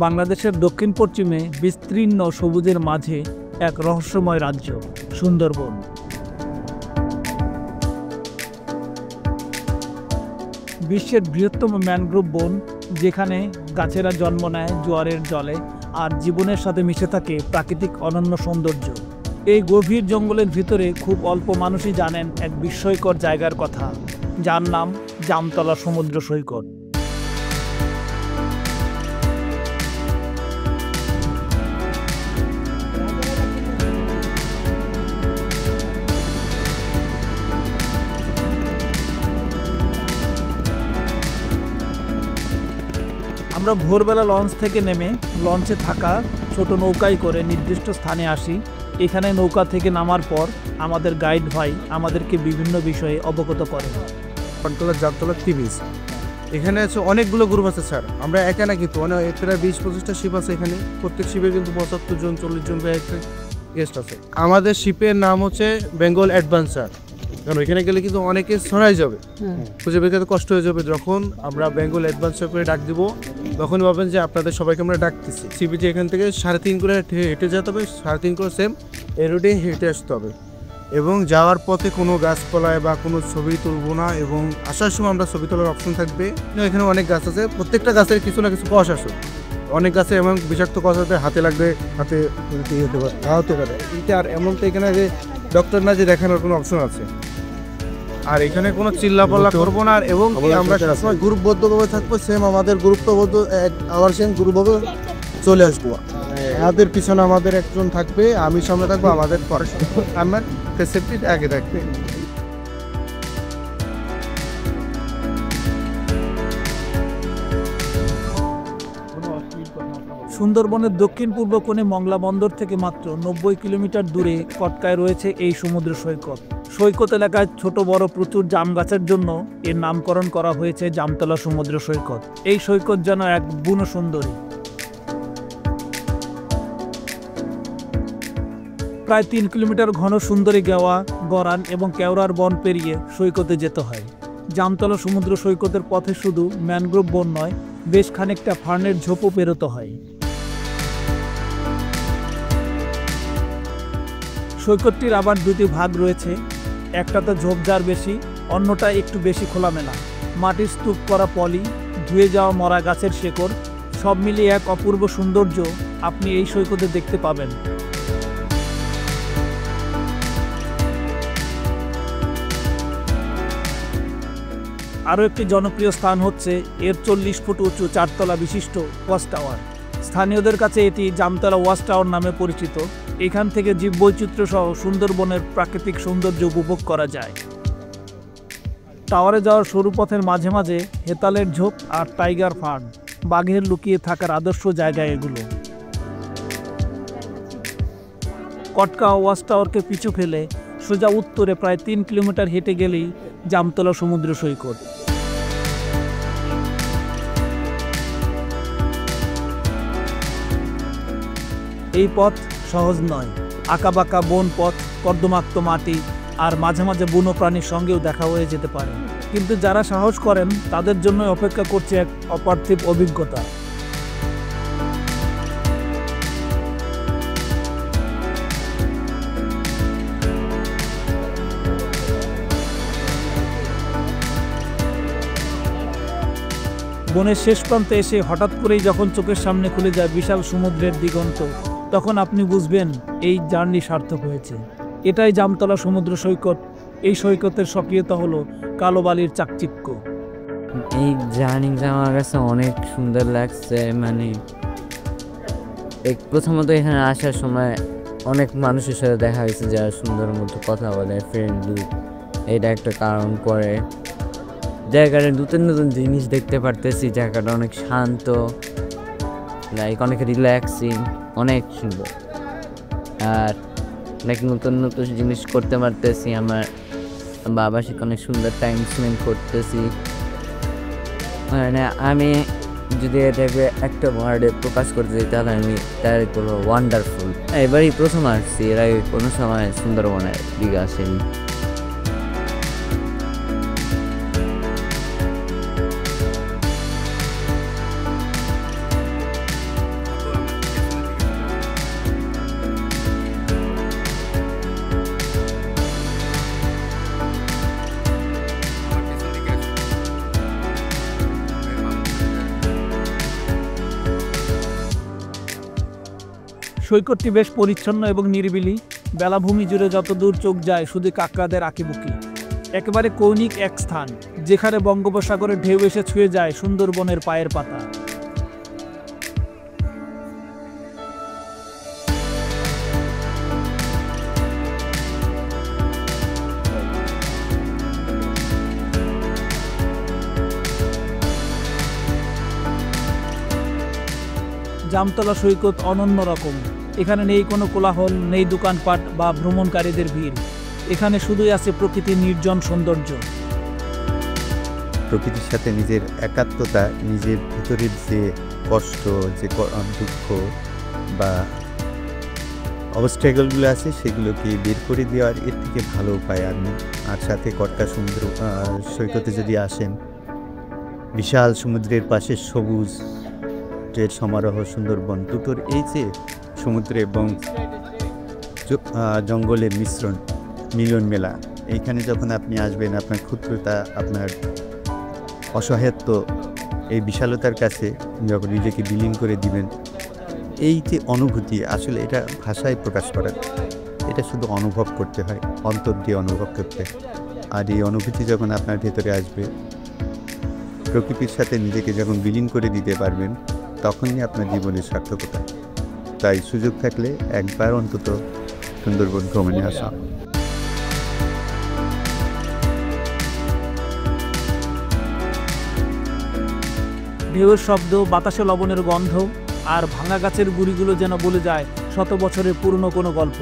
বাংলাদেশের দক্ষিণ পশ্চিমে বিস্তীর্ণ সবুজের মাঝে এক রহস্যময় রাজ্য সুন্দরবন। বিশ্বের বৃহত্তম ম্যানগ্রোভ বন, যেখানে গাছেরা জন্ম নেয় জোয়ারের জলে আর জীবনের সাথে মিশে থাকে প্রাকৃতিক অনন্য সৌন্দর্য। এই গভীর জঙ্গলের ভিতরে খুব অল্প মানুষই জানেন এক বিস্ময়কর জায়গার কথা, যার নাম জামতলা সমুদ্র সৈকত। আমরা ভোরবেলা লঞ্চ থেকে নেমে লঞ্চে থাকা ছোট নৌকায় করে নির্দিষ্ট স্থানে আসি। এখানে নৌকা থেকে নামার পর আমাদের গাইড ভাই আমাদেরকে বিভিন্ন বিষয়ে অবগত করেন। জামতলা টি বিচ, এখানে আছে অনেকগুলো গ্রুপ আছে স্যার। আমরা একা না, কিন্তু প্রায় 20-25টা শিপ আছে এখানে। প্রত্যেক শিপে কিন্তু 75 জন 40 জন গেস্ট আছে। আমাদের শিপের নাম হচ্ছে বেঙ্গল অ্যাডভেঞ্চার, কারণ এখানে গেলে কিন্তু অনেকে ছড়াই যাবে, খুঁজে বের করতে কষ্ট হয়ে যাবে। যখন আমরা বেঙ্গল অ্যাডভেঞ্চার করে ডাক দিব, তখন ভাবেন যে আপনাদের সবাইকে আমরা ডাকতেছি। শিপিতে এখান থেকে 3.5 করে হেঁটে যেতে হবে, 3.5 করে সেম এই রুটে হেঁটে আসতে হবে। এবং যাওয়ার পথে কোনো গাছপালায় বা কোনো ছবি তুলবো না, এবং আসার সময় আমরা ছবি তোলার অপশন থাকবে। এখানে অনেক গাছ আছে, প্রত্যেকটা গাছের কিছু না কিছু কষ আসে। অনেক গাছে এমন বিষাক্ত কষ আছে, হাতে লাগবে, হাতে হতে পারে। এটা আর এমন তো এখানে যে ডক্টর না যে দেখানোর কোনো অপশন আছে। আর এখানে কোনো চিল্লাপাল্লা করবো না, এবং আমরা গ্রুপবদ্ধভাবে থাকবো। সেম আমাদের গ্রুপবদ্ধ আবার সেম গ্রুপভাবে চলে আসবো। আমাদের পিছনে আমাদের একজন থাকবে, আমি সামনে থাকবো, আমাদের পরে আমার সেফটি আগে থাকবে। সুন্দরবনের দক্ষিণ পূর্ব কোণে মংলা বন্দর থেকে মাত্র 90 কিলোমিটার দূরে কটকায় রয়েছে এই সমুদ্র সৈকত। সৈকত এলাকায় ছোট বড় প্রচুর জাম গাছের জন্য এর নামকরণ করা হয়েছে জামতলা সমুদ্র সৈকত। এই সৈকত যেন এক বুনো সুন্দরী। প্রায় 3 কিলোমিটার ঘন সুন্দরী গেওয়া, গরান এবং কেওড়ার বন পেরিয়ে সৈকতে যেতে হয়। জামতলা সমুদ্র সৈকতের পথে শুধু ম্যানগ্রোভ বন নয়, বেশ খানিকটা ফার্নের ঝোপও পেরোতে হয়। সৈকতটির আবার দুটি ভাগ রয়েছে, একটাতে ঝোপঝাড় বেশি, অন্যটা একটু বেশি খোলামেলা। মাটির স্তূপ করা পলি, ধুয়ে যাওয়া মরা গাছের শেকড়, সব মিলিয়ে এক অপূর্ব সৌন্দর্য আপনি এই সৈকতে দেখতে পাবেন। আরও একটি জনপ্রিয় স্থান হচ্ছে এর 40 ফুট উঁচু 4তলা বিশিষ্ট ওয়াচ টাওয়ার। স্থানীয়দের কাছে এটি জামতলা ওয়াচ টাওয়ার নামে পরিচিত। এখান থেকে জীববৈচিত্র্য সহ সুন্দরবনের প্রাকৃতিক সৌন্দর্য উপভোগ করা যায়। টাওয়ারে যাওয়ার সরু পথের মাঝে মাঝে হেতালের ঝোপ আর টাইগার ফার্ম, বাঘের লুকিয়ে থাকার আদর্শ জায়গা এগুলো। কটকা ওয়াচ টাওয়ারকে পিছু ফেলে সোজা উত্তরে প্রায় 3 কিলোমিটার হেঁটে গেলেই জামতলা সমুদ্র সৈকত। এই পথ সহজ নয়, আঁকাবাঁকা বন পথ, কর্দমাক্ত মাটি আর মাঝে মাঝে বুনো প্রাণীর সঙ্গেও দেখা হয়ে যেতে পারে। কিন্তু যারা সাহস করেন তাদের জন্য অপেক্ষা করছে এক অপার্থিব অভিজ্ঞতা। বনের শেষ প্রান্তে এসে হঠাৎ করেই যখন চোখের সামনে খুলে যায় বিশাল সমুদ্রের দিগন্ত, তখন আপনি বুঝবেন এই জার্নি সার্থক হয়েছে। এটাই জামতলা সমুদ্র সৈকত। এই সৈকতের স্বকীয়তা হলো কালো বালির চাকচিক্য। এই জার্নিটা আমার কাছে অনেক সুন্দর লাগছে। মানে প্রথমত এখানে আসার সময় অনেক মানুষের সাথে দেখা হয়েছে যারা সুন্দর মতো কথা বলে, ফ্রেন্ডলি, এটা একটা কারণ। পরে জায়গাটা নতুন নতুন জিনিস দেখতে পারতেছি, জায়গাটা অনেক শান্ত, লাইক অনেক রিল্যাক্সিং, অনেক সুন্দর। আর লাইক নতুন নতুন জিনিস করতে পারতেছি, আমার বাবার সাথে অনেক সুন্দর টাইম স্পেন্ড করতেছি। মানে আমি যদি এটাকে একটা ওয়ার্ডে প্রকাশ করতে চাই তাহলে আমি তাই করবো ওয়ান্ডারফুল। এবারই প্রথম আসছি, এর আগে কোনো সময় সুন্দরবনের দিকে আসেনি। সৈকতটি বেশ পরিচ্ছন্ন এবং নিরিবিলি। বেলাভূমি জুড়ে যতদূর চোখ যায় শুধু কাঁকড়াদের আঁকিবুকি। একেবারে কৌণিক এক স্থান, যেখানে বঙ্গোপসাগরের ঢেউ এসে ছুঁয়ে যায় সুন্দরবনের পায়ের পাতা। জামতলা সৈকত অনন্য রকম। এখানে নেই কোনো কোলাহল, নেই দোকানপাট বা ভ্রমণকারীদের ভিড়। এখানে শুধুই আছে প্রকৃতির নির্জন সৌন্দর্য। প্রকৃতির সাথে নিজের একাত্মতা, নিজের ভেতরের যে কষ্ট, যে দুঃখ বা অবস্ট্রাগলগুলো আছে সেগুলোকে বের করে দেওয়ার এর থেকে ভালো উপায় আর নেই। আর সাথে কটকা সমুদ্র সৈকতে যদি আসেন, বিশাল সমুদ্রের পাশে সবুজ এর সমারোহ, সুন্দরবন দুটোর এই যে সমুদ্র এবং জঙ্গলের মিলন মেলা, এইখানে যখন আপনি আসবেন আপনার ক্ষুদ্রতা, আপনার অসহায়ত্ব এই বিশালতার কাছে যখন নিজেকে বিলীন করে দিবেন, এই যে অনুভূতি আসলে এটা ভাষায় প্রকাশ করার, এটা শুধু অনুভব করতে হয়, অন্তর দিয়ে অনুভব করতে হয়। আর এই অনুভূতি যখন আপনার ভেতরে আসবে, প্রকৃতির সাথে নিজেকে যখন বিলীন করে দিতে পারবেন, তখনই আপনার জীবনের সার্থকতা। তাই সুযোগ থাকলে একবার অন্তত সুন্দরবন ভ্রমণে আসা। ঢেউয়ের শব্দ, বাতাসে লবণের গন্ধ আর ভাঙা গাছের গুড়িগুলো যেন বলে যায় শত বছরের পুরনো কোনো গল্প।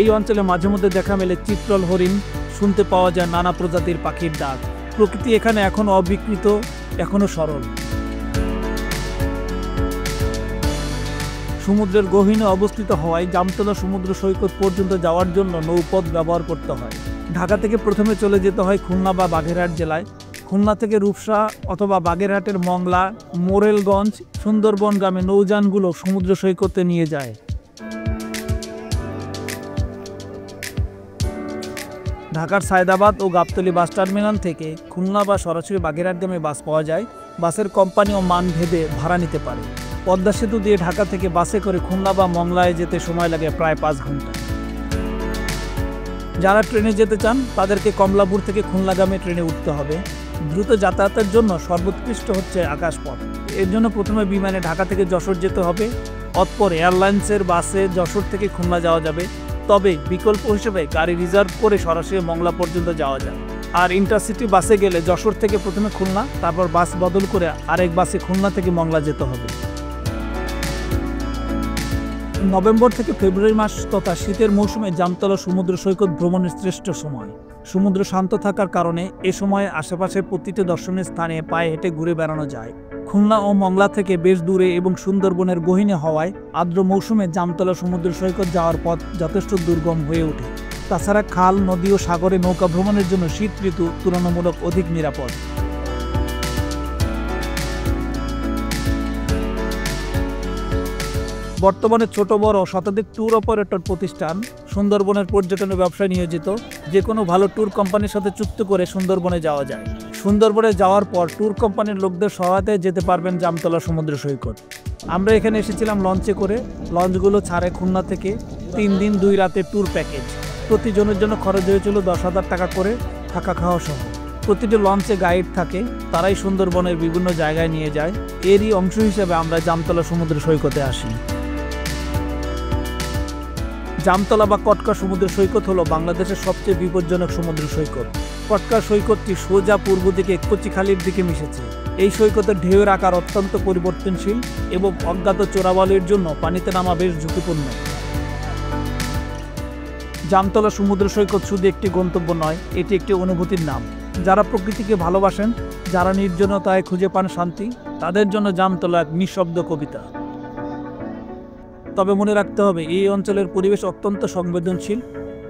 এই অঞ্চলে মাঝে মধ্যে দেখা মেলে চিত্রল হরিণ, শুনতে পাওয়া যায় নানা প্রজাতির পাখির ডাক। প্রকৃতি এখানে এখনো অবিকৃত, এখনো সরল। সমুদ্রের গহীনে অবস্থিত হওয়ায় জামতলা সমুদ্র সৈকত পর্যন্ত যাওয়ার জন্য নৌপথ ব্যবহার করতে হয়। ঢাকা থেকে প্রথমে চলে যেতে হয় খুলনা বা বাগেরহাট জেলায়। খুলনা থেকে রূপসা অথবা বাগেরহাটের মংলা, মোরেলগঞ্জ, সুন্দরবনগামী নৌযানগুলো সমুদ্র সৈকতে নিয়ে যায়। ঢাকার সায়দাবাদ ও গাবতলী বাস টার্মিনাল থেকে খুলনা বা সরাসরি বাগেরহাটগামী বাস পাওয়া যায়। বাসের কোম্পানি ও মান ভেদে ভাড়া নিতে পারে। পদ্মা সেতু দিয়ে ঢাকা থেকে বাসে করে খুলনা বা মংলায় যেতে সময় লাগে প্রায় 5 ঘন্টা। যারা ট্রেনে যেতে চান তাদেরকে কমলাপুর থেকে খুলনাগামী ট্রেনে উঠতে হবে। দ্রুত যাতায়াতের জন্য সর্বোৎকৃষ্ট হচ্ছে আকাশপথ। এর জন্য প্রথমে বিমানে ঢাকা থেকে যশোর যেতে হবে। অতঃপর এয়ারলাইন্সের বাসে যশোর থেকে খুলনা যাওয়া যাবে। তবে বিকল্প হিসেবে গাড়ি রিজার্ভ করে সরাসরি মংলা পর্যন্ত যাওয়া যায়। আর ইন্টারসিটি বাসে গেলে যশোর থেকে প্রথমে খুলনা, তারপর বাস বদল করে আরেক বাসে খুলনা থেকে মংলা যেতে হবে। নভেম্বর থেকে ফেব্রুয়ারি মাস তথা শীতের মৌসুমে জামতলা সমুদ্র সৈকত ভ্রমণের শ্রেষ্ঠ সময়। সমুদ্র শান্ত থাকার কারণে এ সময়ে আশেপাশের প্রতিটি দর্শনীয় স্থানে পায়ে হেঁটে ঘুরে বেড়ানো যায়। খুলনা ও মংলা থেকে বেশ দূরে এবং সুন্দরবনের গহীনে হওয়ায় আর্দ্র মৌসুমে জামতলা সমুদ্র সৈকত যাওয়ার পথ যথেষ্ট দুর্গম হয়ে ওঠে। তাছাড়া খাল, নদী ও সাগরে নৌকা ভ্রমণের জন্য শীত ঋতু তুলনামূলক অধিক নিরাপদ। বর্তমানে ছোট বড় শতাধিক ট্যুর অপারেটর প্রতিষ্ঠান সুন্দরবনের পর্যটনের ব্যবসায় নিয়োজিত। যে কোনো ভালো ট্যুর কোম্পানির সাথে চুক্তি করে সুন্দরবনে যাওয়া যায়। সুন্দরবনে যাওয়ার পর ট্যুর কোম্পানির লোকদের সহায়তায় যেতে পারবেন জামতলা সমুদ্র সৈকত। আমরা এখানে এসেছিলাম লঞ্চে করে। লঞ্চগুলো ছাড়ে খুলনা থেকে। 3 দিন 2 রাতের ট্যুর প্যাকেজ। প্রতিজনের জন্য খরচ হয়েছিল 10,000 টাকা করে, থাকা খাওয়া সহ। প্রতিটি লঞ্চে গাইড থাকে, তারাই সুন্দরবনের বিভিন্ন জায়গায় নিয়ে যায়। এরই অংশ হিসেবে আমরা জামতলা সমুদ্র সৈকতে আসি। জামতলা বা কটকা সমুদ্র সৈকত হলো বাংলাদেশের সবচেয়ে বিপজ্জনক সমুদ্র সৈকত। কটকা সৈকতটি সোজা পূর্ব দিকে কচিখালির দিকে মিশেছে। এই সৈকতের ঢেউয়ের আকার অত্যন্ত পরিবর্তনশীল এবং অজ্ঞাত চোরাবালির জন্য পানিতে নামা বেশ ঝুঁকিপূর্ণ। জামতলা সমুদ্র সৈকত শুধু একটি গন্তব্য নয়, এটি একটি অনুভূতির নাম। যারা প্রকৃতিকে ভালোবাসেন, যারা নির্জনতায় খুঁজে পান শান্তি, তাদের জন্য জামতলা এক নিঃশব্দ কবিতা। তবে মনে রাখতে হবে, এই অঞ্চলের পরিবেশ অত্যন্ত সংবেদনশীল।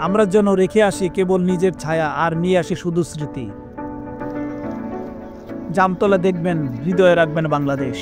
আমরা যেন রেখে আসি কেবল নিজের ছায়া আর নিয়ে আসি শুধু স্মৃতি। জামতলা দেখবেন, হৃদয়ে রাখবেন বাংলাদেশ।